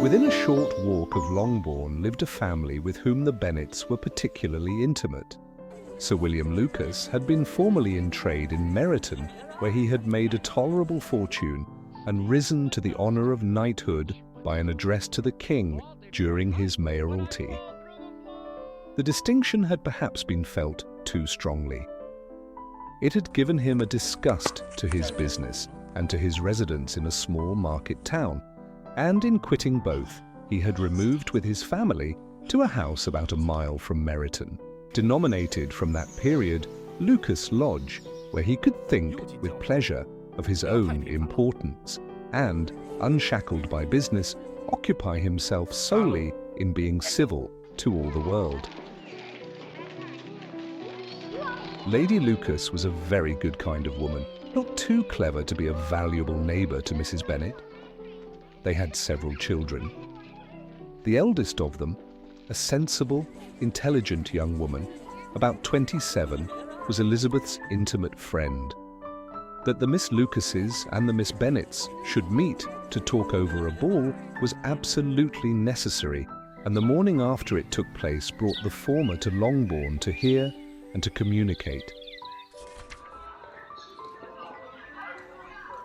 Within a short walk of Longbourn lived a family with whom the Bennets were particularly intimate. Sir William Lucas had been formerly in trade in Meryton, where he had made a tolerable fortune and risen to the honour of knighthood by an address to the king during his mayoralty. The distinction had perhaps been felt too strongly. It had given him a disgust to his business and to his residence in a small market town, and in quitting both, he had removed with his family to a house about a mile from Meryton, denominated from that period Lucas Lodge, where he could think with pleasure of his own importance and, unshackled by business, occupy himself solely in being civil to all the world. Lady Lucas was a very good kind of woman, not too clever to be a valuable neighbour to Mrs. Bennet. They had several children. The eldest of them, a sensible, intelligent young woman, about 27, was Elizabeth's intimate friend. That the Miss Lucases and the Miss Bennets should meet to talk over a ball was absolutely necessary, and the morning after it took place brought the former to Longbourn to hear and to communicate.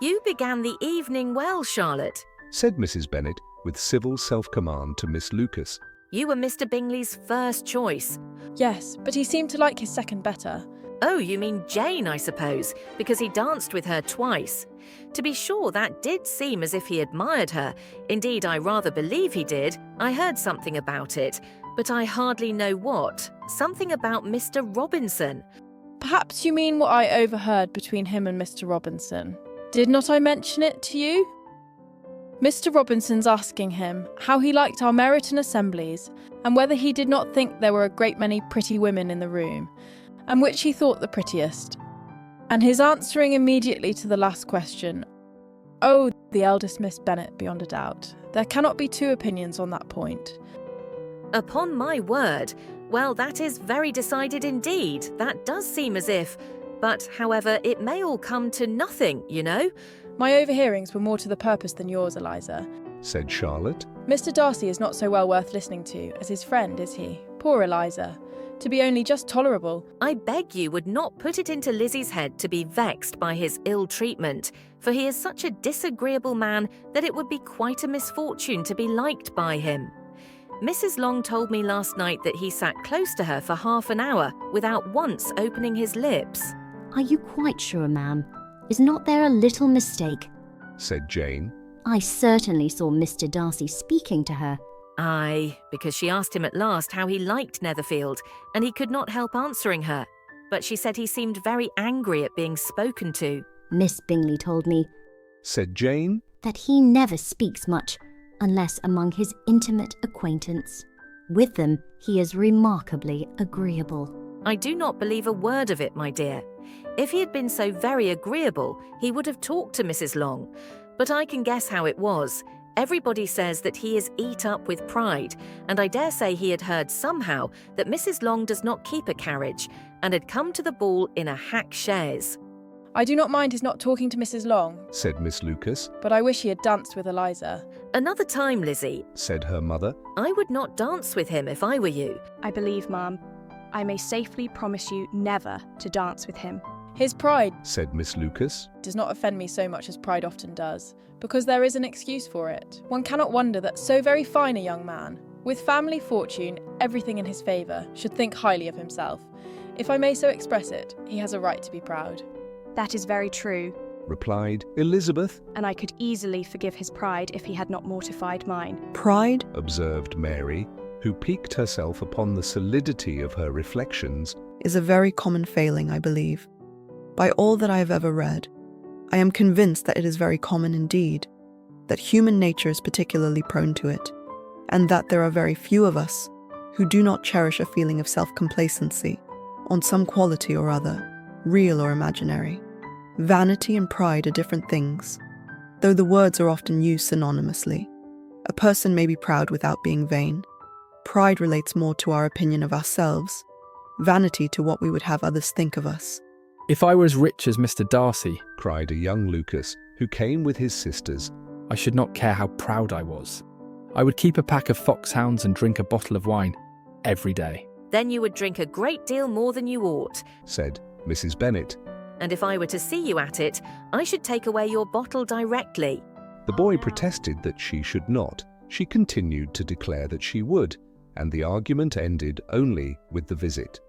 "You began the evening well, Charlotte," said Mrs. Bennet with civil self-command to Miss Lucas. "You were Mr. Bingley's first choice." Yes, but he seemed to like his second better. "Oh, you mean Jane, I suppose, because he danced with her twice. To be sure, that did seem as if he admired her. Indeed, I rather believe he did. I heard something about it, but I hardly know what. Something about Mr. Robinson." Perhaps you mean what I overheard between him and Mr. Robinson. Did not I mention it to you? Mr. Robinson's asking him how he liked our Meryton assemblies, and whether he did not think there were a great many pretty women in the room, and which he thought the prettiest. And his answering immediately to the last question, "Oh, the eldest Miss Bennet, beyond a doubt. There cannot be two opinions on that point." "Upon my word. Well, that is very decided indeed. That does seem as if... But, however, it may all come to nothing, you know." My overhearings were more to the purpose than yours, Eliza, said Charlotte. Mr. Darcy is not so well worth listening to as his friend, is he? Poor Eliza. To be only just tolerable. "I beg you would not put it into Lizzie's head to be vexed by his ill treatment, for he is such a disagreeable man that it would be quite a misfortune to be liked by him. Mrs. Long told me last night that he sat close to her for half an hour without once opening his lips." "Are you quite sure, ma'am? Is not there a little mistake?" said Jane. "I certainly saw Mr. Darcy speaking to her." "Aye, because she asked him at last how he liked Netherfield, and he could not help answering her. But she said he seemed very angry at being spoken to." "Miss Bingley told me," said Jane, "that he never speaks much, unless among his intimate acquaintance. With them, he is remarkably agreeable." "I do not believe a word of it, my dear. If he had been so very agreeable, he would have talked to Mrs. Long. But I can guess how it was. Everybody says that he is eat up with pride, and I dare say he had heard somehow that Mrs. Long does not keep a carriage, and had come to the ball in a hack chaise." "I do not mind his not talking to Mrs. Long," said Miss Lucas, "but I wish he had danced with Eliza." "Another time, Lizzie," said her mother. "I would not dance with him if I were you." "I believe, ma'am, I may safely promise you never to dance with him." "His pride," said Miss Lucas, "does not offend me so much as pride often does, because there is an excuse for it. One cannot wonder that so very fine a young man, with family fortune, everything in his favour, should think highly of himself. If I may so express it, he has a right to be proud." "That is very true, replied Elizabeth. and I could easily forgive his pride if he had not mortified mine." "Pride," observed Mary, who piqued herself upon the solidity of her reflections, "is a very common failing, I believe. By all that I have ever read, I am convinced that it is very common indeed, that human nature is particularly prone to it, and that there are very few of us who do not cherish a feeling of self-complacency on some quality or other, real or imaginary. Vanity and pride are different things, though the words are often used synonymously. A person may be proud without being vain. Pride relates more to our opinion of ourselves, vanity to what we would have others think of us." "If I were as rich as Mr. Darcy," cried a young Lucas, who came with his sisters, "I should not care how proud I was. I would keep a pack of foxhounds and drink a bottle of wine every day. Then you would drink a great deal more than you ought. said Mrs. Bennet. And if I were to see you at it, I should take away your bottle directly. The boy protested that she should not. She continued to declare that she would, and the argument ended only with the visit.